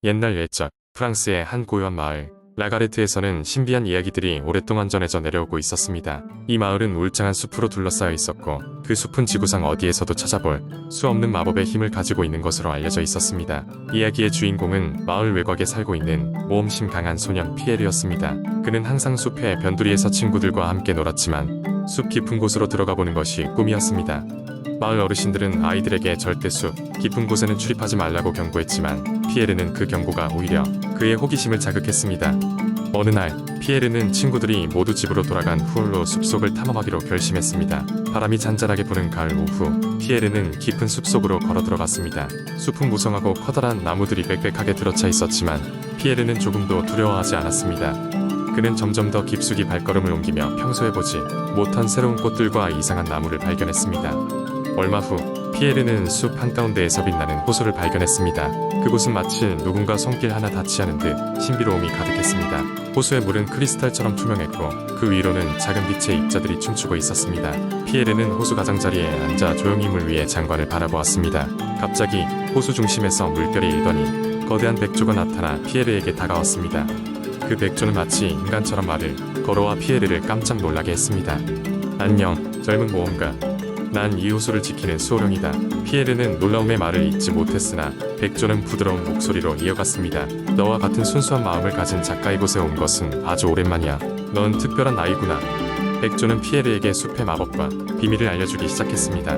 옛날 옛적 프랑스의 한 고요한 마을 라가레트에서는 신비한 이야기들이 오랫동안 전해져 내려오고 있었습니다. 이 마을은 울창한 숲으로 둘러싸여 있었고 그 숲은 지구상 어디에서도 찾아볼 수 없는 마법의 힘을 가지고 있는 것으로 알려져 있었습니다. 이야기의 주인공은 마을 외곽에 살고 있는 모험심 강한 소년 피에르였습니다. 그는 항상 숲의 변두리에서 친구들과 함께 놀았지만 숲 깊은 곳으로 들어가 보는 것이 꿈이었습니다. 마을 어르신들은 아이들에게 절대 숲 깊은 곳에는 출입하지 말라고 경고했지만 피에르는 그 경고가 오히려 그의 호기심을 자극했습니다. 어느 날 피에르는 친구들이 모두 집으로 돌아간 후 숲속을 탐험하기로 결심했습니다. 바람이 잔잔하게 부는 가을 오후 피에르는 깊은 숲속으로 걸어 들어갔습니다. 숲은 무성하고 커다란 나무들이 빽빽하게 들어차 있었지만 피에르는 조금도 두려워하지 않았습니다. 그는 점점 더 깊숙이 발걸음을 옮기며 평소에 보지 못한 새로운 꽃들과 이상한 나무를 발견했습니다. 얼마 후 피에르는 숲 한가운데에서 빛나는 호수를 발견했습니다. 그곳은 마치 누군가 손길 하나 닿지 않은 듯 신비로움이 가득했습니다. 호수의 물은 크리스탈처럼 투명했고 그 위로는 작은 빛의 입자들이 춤추고 있었습니다. 피에르는 호수 가장자리에 앉아 조용히 물 위의 장관을 바라보았습니다. 갑자기 호수 중심에서 물결이 일더니 거대한 백조가 나타나 피에르에게 다가왔습니다. 그 백조는 마치 인간처럼 말을 걸어와 피에르를 깜짝 놀라게 했습니다. 안녕, 젊은 모험가. 난 이 호수를 지키는 수호령이다. 피에르는 놀라움의 말을 잇지 못했으나 백조는 부드러운 목소리로 이어갔습니다. 너와 같은 순수한 마음을 가진 작가 이곳에 온 것은 아주 오랜만이야. 넌 특별한 아이구나. 백조는 피에르에게 숲의 마법과 비밀을 알려주기 시작했습니다.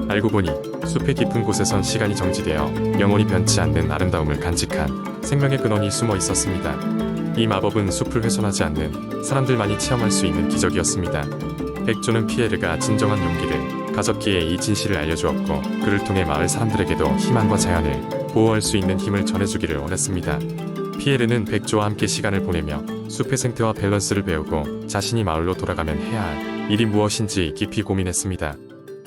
알고 보니 숲의 깊은 곳에선 시간이 정지되어 영원히 변치 않는 아름다움을 간직한 생명의 근원이 숨어 있었습니다. 이 마법은 숲을 훼손하지 않는 사람들만이 체험할 수 있는 기적이었습니다. 백조는 피에르가 진정한 용기를 가졌기에 이 진실을 알려주었고 그를 통해 마을 사람들에게도 희망과 자연을 보호할 수 있는 힘을 전해주기를 원했습니다. 피에르는 백조와 함께 시간을 보내며 숲의 생태와 밸런스를 배우고 자신이 마을로 돌아가면 해야 할 일이 무엇인지 깊이 고민했습니다.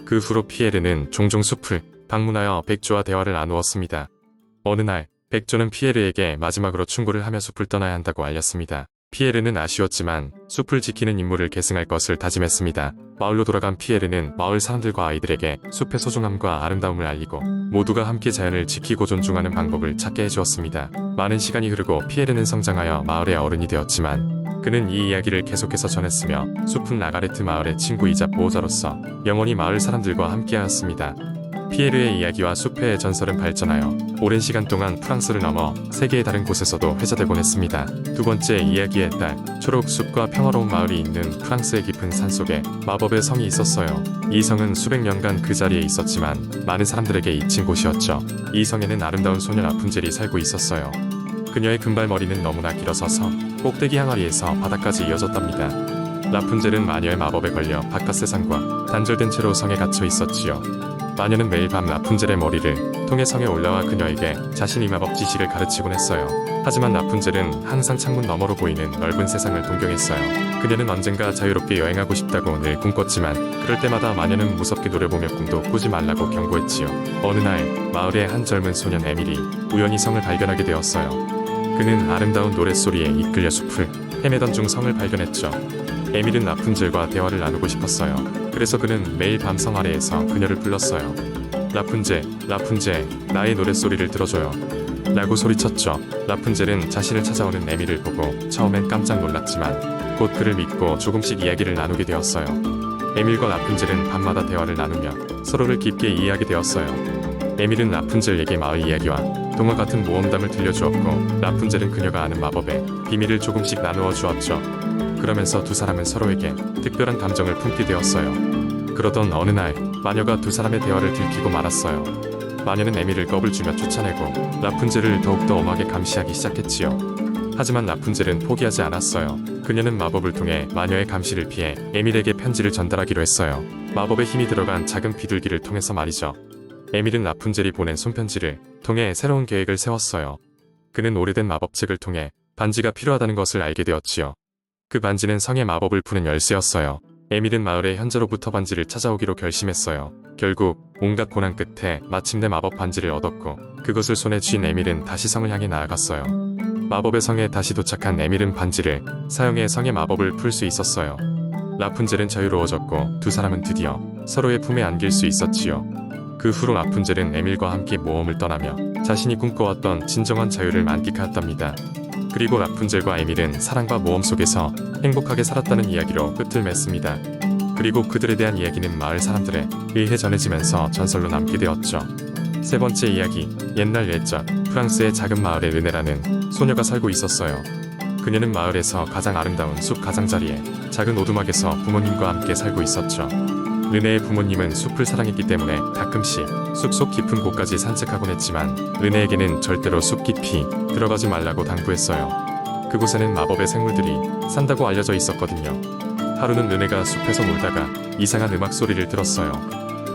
그 후로 피에르는 종종 숲을 방문하여 백조와 대화를 나누었습니다. 어느 날 백조는 피에르에게 마지막으로 충고를 하며 숲을 떠나야 한다고 알렸습니다. 피에르는 아쉬웠지만 숲을 지키는 임무를 계승할 것을 다짐했습니다. 마을로 돌아간 피에르는 마을 사람들과 아이들에게 숲의 소중함과 아름다움을 알리고 모두가 함께 자연을 지키고 존중하는 방법을 찾게 해주었습니다. 많은 시간이 흐르고 피에르는 성장하여 마을의 어른이 되었지만 그는 이 이야기를 계속해서 전했으며 숲은 라가레트 마을의 친구이자 보호자로서 영원히 마을 사람들과 함께하였습니다. 피에르의 이야기와 숲의 전설은 발전하여 오랜 시간 동안 프랑스를 넘어 세계의 다른 곳에서도 회자되곤 했습니다. 두 번째 이야기의 딸, 초록 숲과 평화로운 마을이 있는 프랑스의 깊은 산속에 마법의 성이 있었어요. 이 성은 수백 년간 그 자리에 있었지만 많은 사람들에게 잊힌 곳이었죠. 이 성에는 아름다운 소녀 라푼젤이 살고 있었어요. 그녀의 금발머리는 너무나 길어서 성 꼭대기 항아리에서 바닥까지 이어졌답니다. 라푼젤은 마녀의 마법에 걸려 바깥 세상과 단절된 채로 성에 갇혀 있었지요. 마녀는 매일 밤 라푼젤의 머리를 통해 성에 올라와 그녀에게 자신의 마법 지식을 가르치곤 했어요. 하지만 라푼젤은 항상 창문 너머로 보이는 넓은 세상을 동경했어요. 그녀는 언젠가 자유롭게 여행하고 싶다고 늘 꿈꿨지만 그럴 때마다 마녀는 무섭게 노려보며 꿈도 꾸지 말라고 경고했지요. 어느 날 마을의 한 젊은 소년 에밀이 우연히 성을 발견하게 되었어요. 그는 아름다운 노랫소리에 이끌려 숲을 헤매던 중 성을 발견했죠. 에밀은 라푼젤과 대화를 나누고 싶었어요. 그래서 그는 매일 밤 성 아래에서 그녀를 불렀어요. 라푼젤, 라푼젤, 나의 노랫소리를 들어줘요. 라고 소리쳤죠. 라푼젤은 자신을 찾아오는 에밀을 보고 처음엔 깜짝 놀랐지만 곧 그를 믿고 조금씩 이야기를 나누게 되었어요. 에밀과 라푼젤은 밤마다 대화를 나누며 서로를 깊게 이해하게 되었어요. 에밀은 라푼젤에게 마을 이야기와 동화 같은 모험담을 들려주었고 라푼젤은 그녀가 아는 마법의 비밀을 조금씩 나누어 주었죠. 그러면서 두 사람은 서로에게 특별한 감정을 품게 되었어요. 그러던 어느 날 마녀가 두 사람의 대화를 들키고 말았어요. 마녀는 에밀을 겁을 주며 쫓아내고 라푼젤을 더욱더 엄하게 감시하기 시작했지요. 하지만 라푼젤은 포기하지 않았어요. 그녀는 마법을 통해 마녀의 감시를 피해 에밀에게 편지를 전달하기로 했어요. 마법의 힘이 들어간 작은 비둘기를 통해서 말이죠. 에밀은 라푼젤이 보낸 손편지를 통해 새로운 계획을 세웠어요. 그는 오래된 마법책을 통해 반지가 필요하다는 것을 알게 되었지요. 그 반지는 성의 마법을 푸는 열쇠였어요. 에밀은 마을의 현재로부터 반지를 찾아오기로 결심했어요. 결국 온갖 고난 끝에 마침내 마법 반지를 얻었고 그것을 손에 쥔 에밀은 다시 성을 향해 나아갔어요. 마법의 성에 다시 도착한 에밀은 반지를 사용해 성의 마법을 풀 수 있었어요. 라푼젤은 자유로워졌고 두 사람은 드디어 서로의 품에 안길 수 있었지요. 그 후로 라푼젤은 에밀과 함께 모험을 떠나며 자신이 꿈꿔왔던 진정한 자유를 만끽하였답니다. 그리고 라푼젤과 에밀은 사랑과 모험 속에서 행복하게 살았다는 이야기로 끝을 맺습니다. 그리고 그들에 대한 이야기는 마을 사람들에 의해 전해지면서 전설로 남게 되었죠. 세 번째 이야기, 옛날 옛적 프랑스의 작은 마을에 르네라는 소녀가 살고 있었어요. 그녀는 마을에서 가장 아름다운 숲 가장자리에 작은 오두막에서 부모님과 함께 살고 있었죠. 르네의 부모님은 숲을 사랑했기 때문에 가끔씩 숲속 깊은 곳까지 산책하곤 했지만 르네에게는 절대로 숲 깊이 들어가지 말라고 당부했어요. 그곳에는 마법의 생물들이 산다고 알려져 있었거든요. 하루는 르네가 숲에서 놀다가 이상한 음악 소리를 들었어요.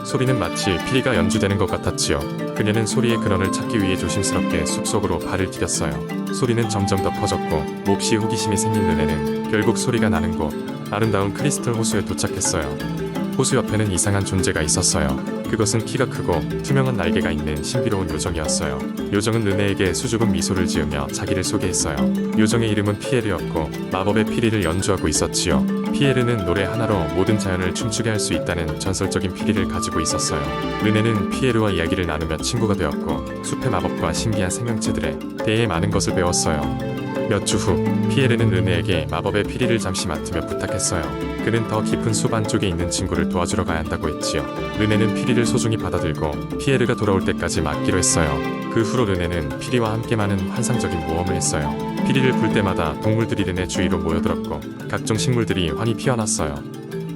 소리는 마치 피리가 연주되는 것 같았지요. 그녀는 소리의 근원을 찾기 위해 조심스럽게 숲속으로 발을 디뎠어요. 소리는 점점 더 커졌고 몹시 호기심이 생긴 르네는 결국 소리가 나는 곳 아름다운 크리스털 호수에 도착했어요. 호수 옆에는 이상한 존재가 있었어요. 그것은 키가 크고 투명한 날개가 있는 신비로운 요정이었어요. 요정은 르네에게 수줍은 미소를 지으며 자기를 소개했어요. 요정의 이름은 피에르였고 마법의 피리를 연주하고 있었지요. 피에르는 노래 하나로 모든 자연을 춤추게 할 수 있다는 전설적인 피리를 가지고 있었어요. 르네는 피에르와 이야기를 나누며 친구가 되었고 숲의 마법과 신기한 생명체들에 대해 많은 것을 배웠어요. 몇 주 후 피에르는 르네에게 마법의 피리를 잠시 맡으며 부탁했어요. 그는 더 깊은 숲 안쪽에 있는 친구를 도와주러 가야 한다고 했지요. 르네는 피리를 소중히 받아들고 피에르가 돌아올 때까지 맡기로 했어요. 그 후로 르네는 피리와 함께 많은 환상적인 모험을 했어요. 피리를 불 때마다 동물들이 르네 주위로 모여들었고 각종 식물들이 환히 피어났어요.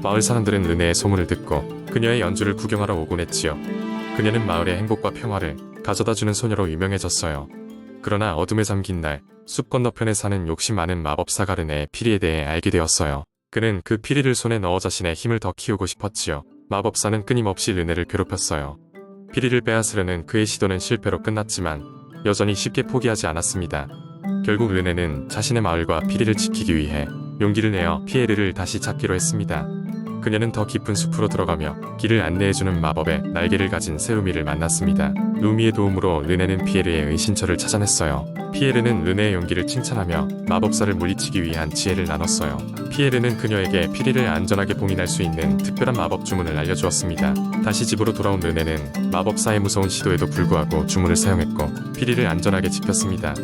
마을 사람들은 르네의 소문을 듣고 그녀의 연주를 구경하러 오곤 했지요. 그녀는 마을의 행복과 평화를 가져다주는 소녀로 유명해졌어요. 그러나 어둠에 잠긴 날 숲 건너편에 사는 욕심 많은 마법사가 르네의 피리에 대해 알게 되었어요. 그는 그 피리를 손에 넣어 자신의 힘을 더 키우고 싶었지요. 마법사는 끊임없이 르네를 괴롭혔어요. 피리를 빼앗으려는 그의 시도는 실패로 끝났지만 여전히 쉽게 포기하지 않았습니다. 결국 르네는 자신의 마을과 피리를 지키기 위해 용기를 내어 피에르를 다시 찾기로 했습니다. 그녀는 더 깊은 숲으로 들어가며 길을 안내해주는 마법의 날개를 가진 세루미를 만났습니다. 루미의 도움으로 르네는 피에르의 은신처를 찾아냈어요. 피에르는 르네의 용기를 칭찬하며 마법사를 물리치기 위한 지혜를 나눴어요. 피에르는 그녀에게 피리를 안전하게 봉인할 수 있는 특별한 마법 주문을 알려주었습니다. 다시 집으로 돌아온 르네는 마법사의 무서운 시도에도 불구하고 주문을 사용했고 피리를 안전하게 지켰습니다.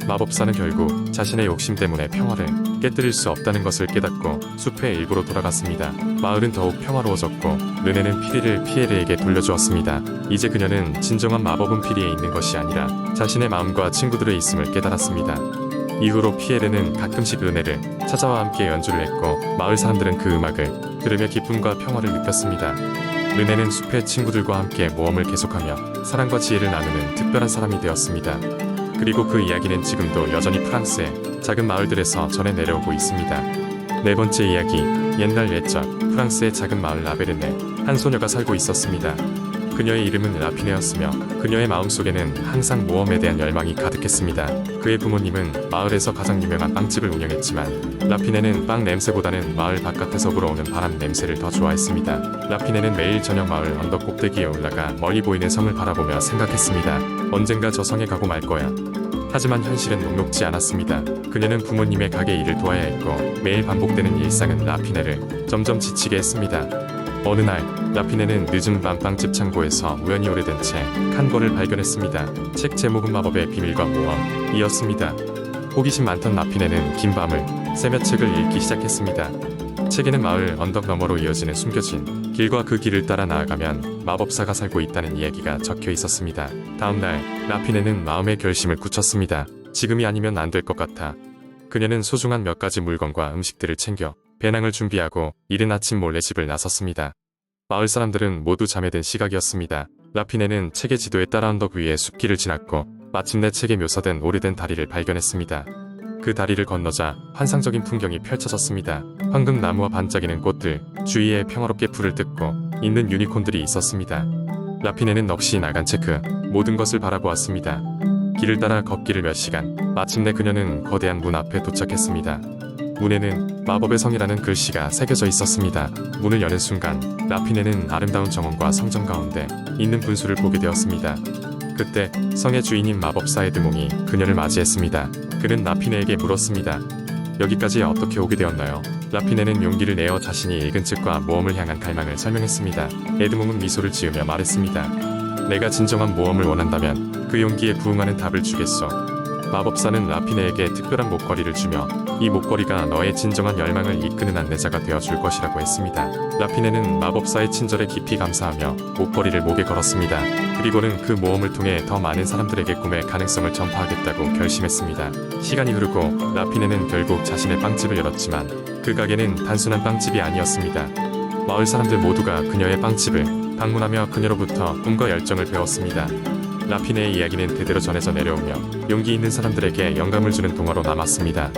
마법사는 결국 자신의 욕심 때문에 평화를 깨뜨릴 수 없다는 것을 깨닫고 숲의 일부로 돌아갔습니다. 마을은 더욱 평화로워졌고 르네는 피리를 피에르에게 돌려주었습니다. 이제 그녀는 진정한 마법은 피리에 있는 것이 아니라 자신의 마음과 친구들의 있음을 깨달았습니다. 이후로 피에르는 가끔씩 르네를 찾아와 함께 연주를 했고 마을 사람들은 그 음악을 들으며 기쁨과 평화를 느꼈습니다. 르네는 숲의 친구들과 함께 모험을 계속하며 사랑과 지혜를 나누는 특별한 사람이 되었습니다. 그리고 그 이야기는 지금도 여전히 프랑스의 작은 마을들에서 전해 내려오고 있습니다. 네 번째 이야기, 옛날 옛적 프랑스의 작은 마을 라베르네 한 소녀가 살고 있었습니다. 그녀의 이름은 라피네였으며 그녀의 마음속에는 항상 모험에 대한 열망이 가득했습니다. 그의 부모님은 마을에서 가장 유명한 빵집을 운영했지만 라피네는 빵 냄새보다는 마을 바깥에서 불어오는 바람 냄새를 더 좋아했습니다. 라피네는 매일 저녁 마을 언덕 꼭대기에 올라가 멀리 보이는 성을 바라보며 생각했습니다. 언젠가 저 성에 가고 말 거야. 하지만 현실은 녹록지 않았습니다. 그녀는 부모님의 가게 일을 도와야 했고 매일 반복되는 일상은 라피네를 점점 지치게 했습니다. 어느 날 라피네는 늦은 밤 빵집 창고에서 우연히 오래된 책 한 권을 발견했습니다. 책 제목은 마법의 비밀과 모험이었습니다. 호기심 많던 라피네는 긴 밤을 새며 책을 읽기 시작했습니다. 책에는 마을 언덕 너머로 이어지는 숨겨진 길과 그 길을 따라 나아가면 마법사가 살고 있다는 이야기가 적혀 있었습니다. 다음날 라피네는 마음의 결심을 굳혔습니다. 지금이 아니면 안 될 것 같아. 그녀는 소중한 몇 가지 물건과 음식들을 챙겨 배낭을 준비하고 이른 아침 몰래 집을 나섰습니다. 마을 사람들은 모두 잠에 든 시각이었습니다. 라피네는 책의 지도에 따라 언덕 위에 숲길을 지났고 마침내 책에 묘사된 오래된 다리를 발견했습니다. 그 다리를 건너자 환상적인 풍경이 펼쳐졌습니다. 황금나무와 반짝이는 꽃들, 주위에 평화롭게 풀을 뜯고 있는 유니콘들이 있었습니다. 라피네는 넋이 나간 채 그 모든 것을 바라보았습니다. 길을 따라 걷기를 몇 시간, 마침내 그녀는 거대한 문 앞에 도착했습니다. 문에는 마법의 성이라는 글씨가 새겨져 있었습니다. 문을 여는 순간 라피네는 아름다운 정원과 성전 가운데 있는 분수를 보게 되었습니다. 그때 성의 주인인 마법사 에드몽이 그녀를 맞이했습니다. 그는 라피네에게 물었습니다. 여기까지 어떻게 오게 되었나요? 라피네는 용기를 내어 자신이 읽은 책과 모험을 향한 갈망을 설명했습니다. 에드몽은 미소를 지으며 말했습니다. 내가 진정한 모험을 원한다면 그 용기에 부응하는 답을 주겠소. 마법사는 라피네에게 특별한 목걸이를 주며 이 목걸이가 너의 진정한 열망을 이끄는 안내자가 되어줄 것이라고 했습니다. 라피네는 마법사의 친절에 깊이 감사하며 목걸이를 목에 걸었습니다. 그리고는 그 모험을 통해 더 많은 사람들에게 꿈의 가능성을 전파하겠다고 결심했습니다. 시간이 흐르고 라피네는 결국 자신의 빵집을 열었지만 그 가게는 단순한 빵집이 아니었습니다. 마을 사람들 모두가 그녀의 빵집을 방문하며 그녀로부터 꿈과 열정을 배웠습니다. 라피네의 이야기는 대대로 전해져 내려오며 용기 있는 사람들에게 영감을 주는 동화로 남았습니다.